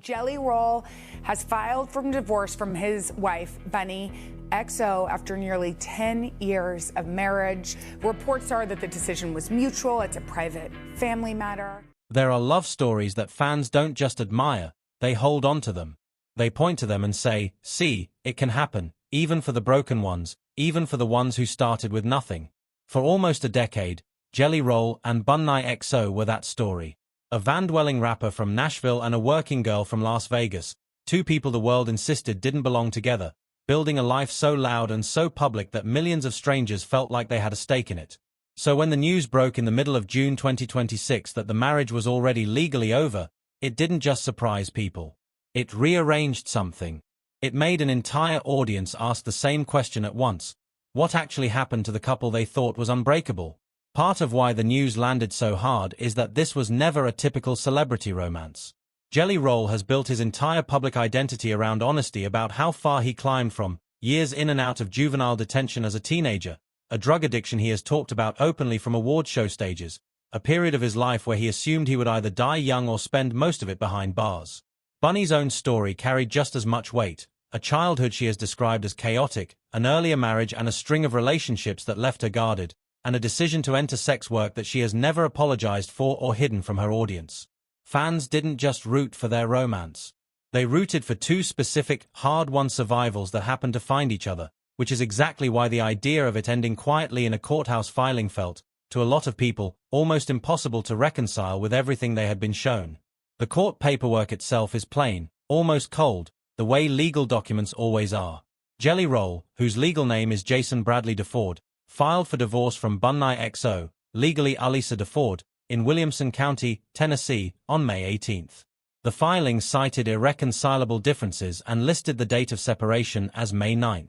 Jelly Roll has filed for divorce from his wife, Bunnie XO, after nearly 10 years of marriage. Reports are that the decision was mutual. It's a private family matter. There are love stories that fans don't just admire, they hold on to them. They point to them and say, see, it can happen, even for the broken ones, even for the ones who started with nothing. For almost a decade, Jelly Roll and Bunnie XO were that story. A van-dwelling rapper from Nashville and a working girl from Las Vegas, two people the world insisted didn't belong together, building a life so loud and so public that millions of strangers felt like they had a stake in it. So when the news broke in the middle of June 2026 that the marriage was already legally over, it didn't just surprise people. It rearranged something. It made an entire audience ask the same question at once. What actually happened to the couple they thought was unbreakable? Part of why the news landed so hard is that this was never a typical celebrity romance. Jelly Roll has built his entire public identity around honesty about how far he climbed from years in and out of juvenile detention as a teenager, a drug addiction he has talked about openly from award show stages, a period of his life where he assumed he would either die young or spend most of it behind bars. Bunnie's own story carried just as much weight, a childhood she has described as chaotic, an earlier marriage and a string of relationships that left her guarded, and a decision to enter sex work that she has never apologized for or hidden from her audience. Fans didn't just root for their romance. They rooted for two specific, hard-won survivals that happened to find each other, which is exactly why the idea of it ending quietly in a courthouse filing felt, to a lot of people, almost impossible to reconcile with everything they had been shown. The court paperwork itself is plain, almost cold, the way legal documents always are. Jelly Roll, whose legal name is Jason Bradley DeFord, filed for divorce from Bunnie XO, legally Alisa DeFord, in Williamson County, Tennessee, on May 18. The filing cited irreconcilable differences and listed the date of separation as May 9.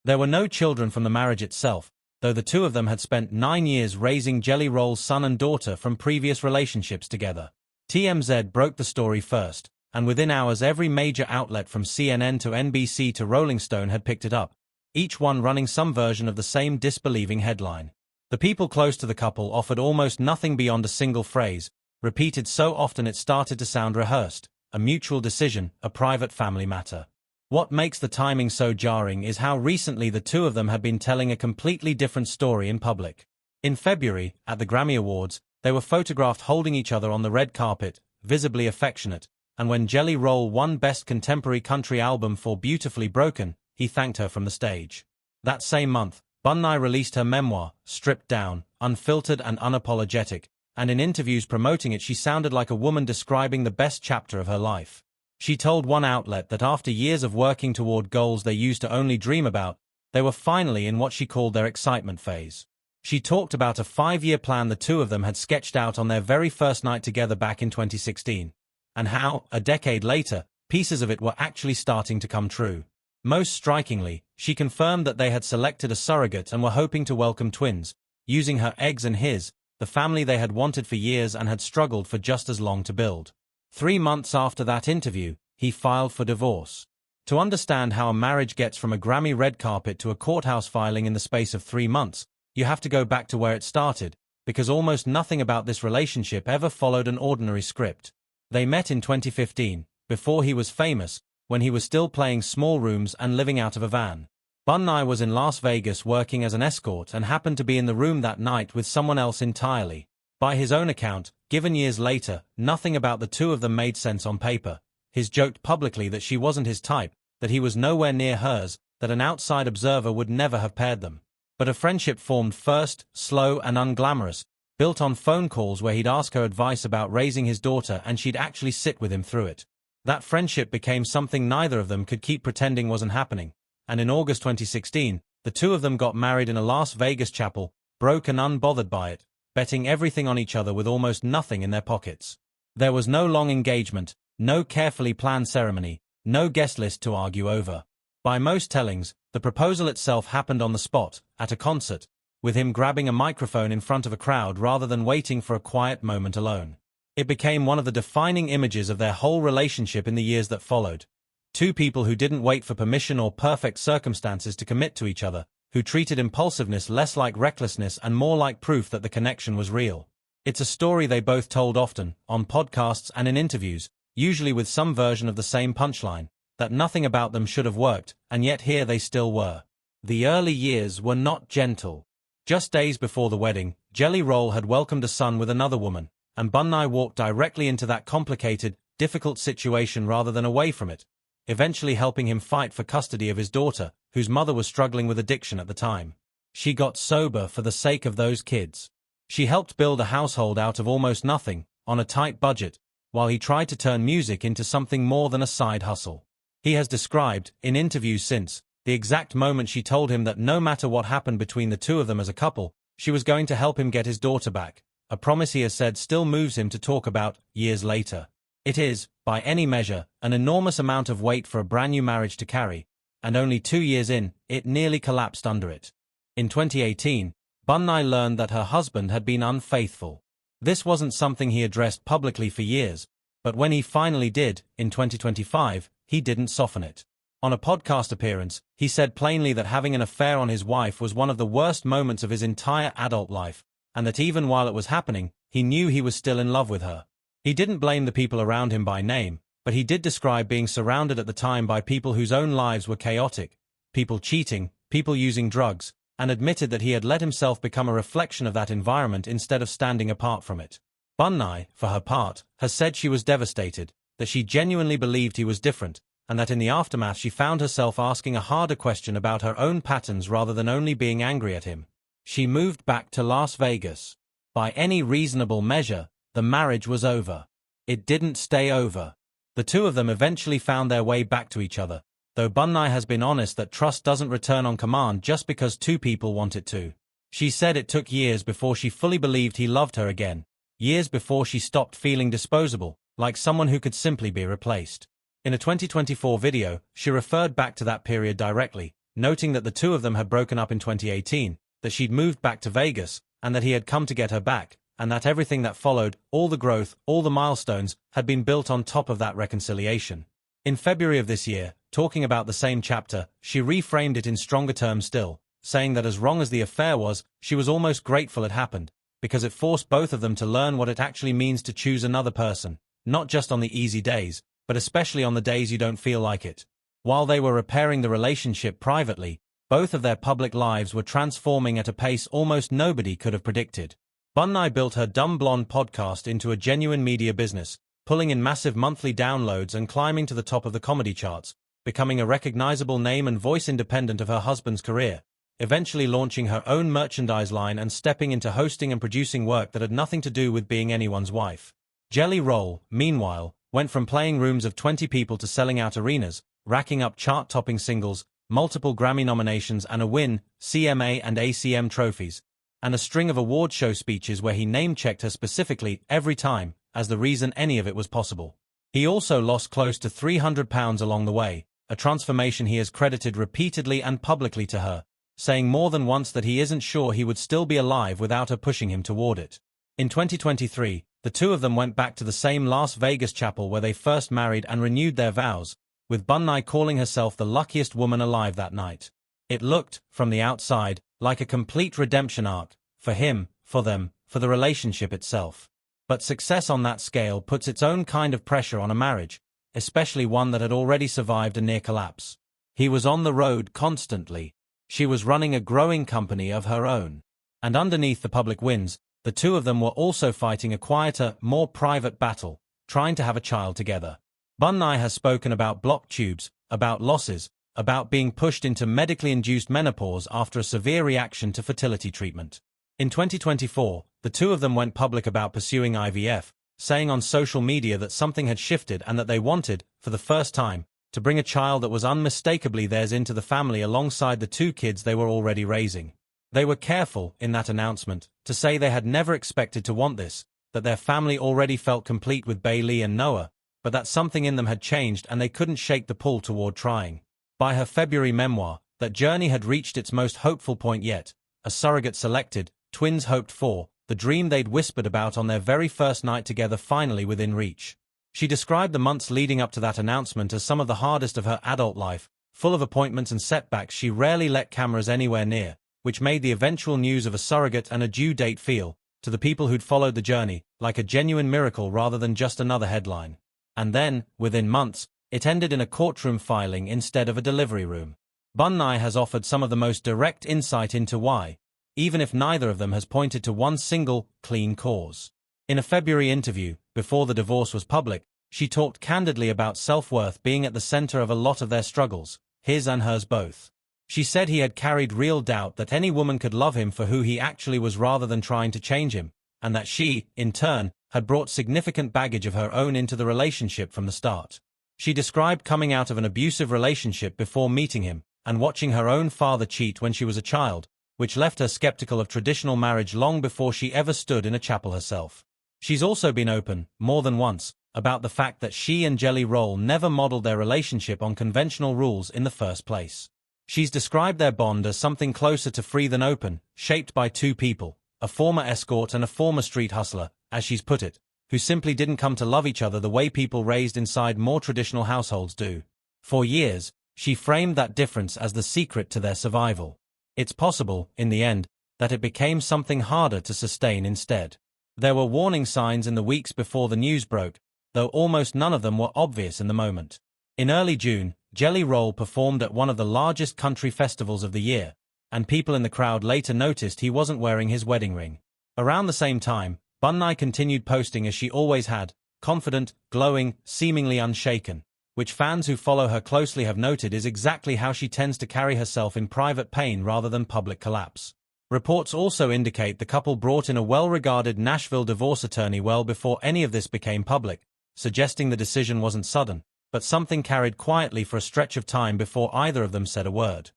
There were no children from the marriage itself, though the two of them had spent 9 years raising Jelly Roll's son and daughter from previous relationships together. TMZ broke the story first, and within hours every major outlet from CNN to NBC to Rolling Stone had picked it up, each one running some version of the same disbelieving headline. The people close to the couple offered almost nothing beyond a single phrase, repeated so often it started to sound rehearsed: a mutual decision, a private family matter. What makes the timing so jarring is how recently the two of them had been telling a completely different story in public. In February, at the Grammy Awards, they were photographed holding each other on the red carpet, visibly affectionate, and when Jelly Roll won Best Contemporary Country Album for Beautifully Broken, he thanked her from the stage. That same month, Bunnie released her memoir, Stripped Down, unfiltered and unapologetic, and in interviews promoting it she sounded like a woman describing the best chapter of her life. She told one outlet that after years of working toward goals they used to only dream about, they were finally in what she called their excitement phase. She talked about a 5-year plan the two of them had sketched out on their very first night together back in 2016, and how, a decade later, pieces of it were actually starting to come true. Most strikingly, she confirmed that they had selected a surrogate and were hoping to welcome twins, using her eggs and his, the family they had wanted for years and had struggled for just as long to build. 3 months after that interview, he filed for divorce. To understand how a marriage gets from a Grammy red carpet to a courthouse filing in the space of 3 months, you have to go back to where it started, because almost nothing about this relationship ever followed an ordinary script. They met in 2015, before he was famous, when he was still playing small rooms and living out of a van. Bunnie was in Las Vegas working as an escort and happened to be in the room that night with someone else entirely. By his own account, given years later, nothing about the two of them made sense on paper. He's joked publicly that she wasn't his type, that he was nowhere near hers, that an outside observer would never have paired them. But a friendship formed first, slow and unglamorous, built on phone calls where he'd ask her advice about raising his daughter and she'd actually sit with him through it. That friendship became something neither of them could keep pretending wasn't happening, and in August 2016, the two of them got married in a Las Vegas chapel, broke and unbothered by it, betting everything on each other with almost nothing in their pockets. There was no long engagement, no carefully planned ceremony, no guest list to argue over. By most tellings, the proposal itself happened on the spot, at a concert, with him grabbing a microphone in front of a crowd rather than waiting for a quiet moment alone. It became one of the defining images of their whole relationship in the years that followed. Two people who didn't wait for permission or perfect circumstances to commit to each other, who treated impulsiveness less like recklessness and more like proof that the connection was real. It's a story they both told often, on podcasts and in interviews, usually with some version of the same punchline, that nothing about them should have worked, and yet here they still were. The early years were not gentle. Just days before the wedding, Jelly Roll had welcomed a son with another woman, and Bunnie walked directly into that complicated, difficult situation rather than away from it, eventually helping him fight for custody of his daughter, whose mother was struggling with addiction at the time. She got sober for the sake of those kids. She helped build a household out of almost nothing, on a tight budget, while he tried to turn music into something more than a side hustle. He has described, in interviews since, the exact moment she told him that no matter what happened between the two of them as a couple, she was going to help him get his daughter back, a promise he has said still moves him to talk about, years later. It is, by any measure, an enormous amount of weight for a brand new marriage to carry, and only 2 years in, it nearly collapsed under it. In 2018, Bunnie learned that her husband had been unfaithful. This wasn't something he addressed publicly for years, but when he finally did, in 2025, he didn't soften it. On a podcast appearance, he said plainly that having an affair on his wife was one of the worst moments of his entire adult life, and that even while it was happening, he knew he was still in love with her. He didn't blame the people around him by name, but he did describe being surrounded at the time by people whose own lives were chaotic, people cheating, people using drugs, and admitted that he had let himself become a reflection of that environment instead of standing apart from it. Bunnie, for her part, has said she was devastated, that she genuinely believed he was different, and that in the aftermath she found herself asking a harder question about her own patterns rather than only being angry at him. She moved back to Las Vegas. By any reasonable measure, the marriage was over. It didn't stay over. The two of them eventually found their way back to each other, though Bunnie has been honest that trust doesn't return on command just because two people want it to. She said it took years before she fully believed he loved her again, years before she stopped feeling disposable, like someone who could simply be replaced. In a 2024 video, she referred back to that period directly, noting that the two of them had broken up in 2018, that she'd moved back to Vegas, and that he had come to get her back, and that everything that followed, all the growth, all the milestones, had been built on top of that reconciliation. In February of this year, talking about the same chapter, she reframed it in stronger terms still, saying that as wrong as the affair was, she was almost grateful it happened, because it forced both of them to learn what it actually means to choose another person, not just on the easy days, but especially on the days you don't feel like it. While they were repairing the relationship privately, both of their public lives were transforming at a pace almost nobody could have predicted. Bunnie built her Dumb Blonde podcast into a genuine media business, pulling in massive monthly downloads and climbing to the top of the comedy charts, becoming a recognizable name and voice independent of her husband's career, eventually launching her own merchandise line and stepping into hosting and producing work that had nothing to do with being anyone's wife. Jelly Roll, meanwhile, went from playing rooms of 20 people to selling out arenas, racking up chart-topping singles, multiple Grammy nominations and a win, CMA and ACM trophies, and a string of award show speeches where he name-checked her specifically every time, as the reason any of it was possible. He also lost close to 300 pounds along the way, a transformation he has credited repeatedly and publicly to her, saying more than once that he isn't sure he would still be alive without her pushing him toward it. In 2023, the two of them went back to the same Las Vegas chapel where they first married and renewed their vows, with Bunnie calling herself the luckiest woman alive that night. It looked, from the outside, like a complete redemption arc, for him, for them, for the relationship itself. But success on that scale puts its own kind of pressure on a marriage, especially one that had already survived a near collapse. He was on the road constantly. She was running a growing company of her own. And underneath the public wins, the two of them were also fighting a quieter, more private battle, trying to have a child together. Bunnie has spoken about blocked tubes, about losses, about being pushed into medically induced menopause after a severe reaction to fertility treatment. In 2024, the two of them went public about pursuing IVF, saying on social media that something had shifted and that they wanted, for the first time, to bring a child that was unmistakably theirs into the family alongside the two kids they were already raising. They were careful, in that announcement, to say they had never expected to want this, that their family already felt complete with Bailey and Noah, but that something in them had changed and they couldn't shake the pull toward trying. By her February memoir, that journey had reached its most hopeful point yet, a surrogate selected, twins hoped for, the dream they'd whispered about on their very first night together finally within reach. She described the months leading up to that announcement as some of the hardest of her adult life, full of appointments and setbacks she rarely let cameras anywhere near, which made the eventual news of a surrogate and a due date feel, to the people who'd followed the journey, like a genuine miracle rather than just another headline. and then, within months, it ended in a courtroom filing instead of a delivery room. Bunnie has offered some of the most direct insight into why, even if neither of them has pointed to one single, clean cause. In a February interview, before the divorce was public, she talked candidly about self-worth being at the center of a lot of their struggles, his and hers both. She said he had carried real doubt that any woman could love him for who he actually was rather than trying to change him, and that she, in turn, had brought significant baggage of her own into the relationship from the start. She described coming out of an abusive relationship before meeting him, and watching her own father cheat when she was a child, which left her skeptical of traditional marriage long before she ever stood in a chapel herself. She's also been open, more than once, about the fact that she and Jelly Roll never modeled their relationship on conventional rules in the first place. She's described their bond as something closer to free than open, shaped by two people, a former escort and a former street hustler, as she's put it, who simply didn't come to love each other the way people raised inside more traditional households do. For years, she framed that difference as the secret to their survival. It's possible, in the end, that it became something harder to sustain instead. There were warning signs in the weeks before the news broke, though almost none of them were obvious in the moment. In early June, Jelly Roll performed at one of the largest country festivals of the year, and people in the crowd later noticed he wasn't wearing his wedding ring. Around the same time, Bunnie continued posting as she always had, confident, glowing, seemingly unshaken, which fans who follow her closely have noted is exactly how she tends to carry herself in private pain rather than public collapse. Reports also indicate the couple brought in a well-regarded Nashville divorce attorney well before any of this became public, suggesting the decision wasn't sudden, but something carried quietly for a stretch of time before either of them said a word.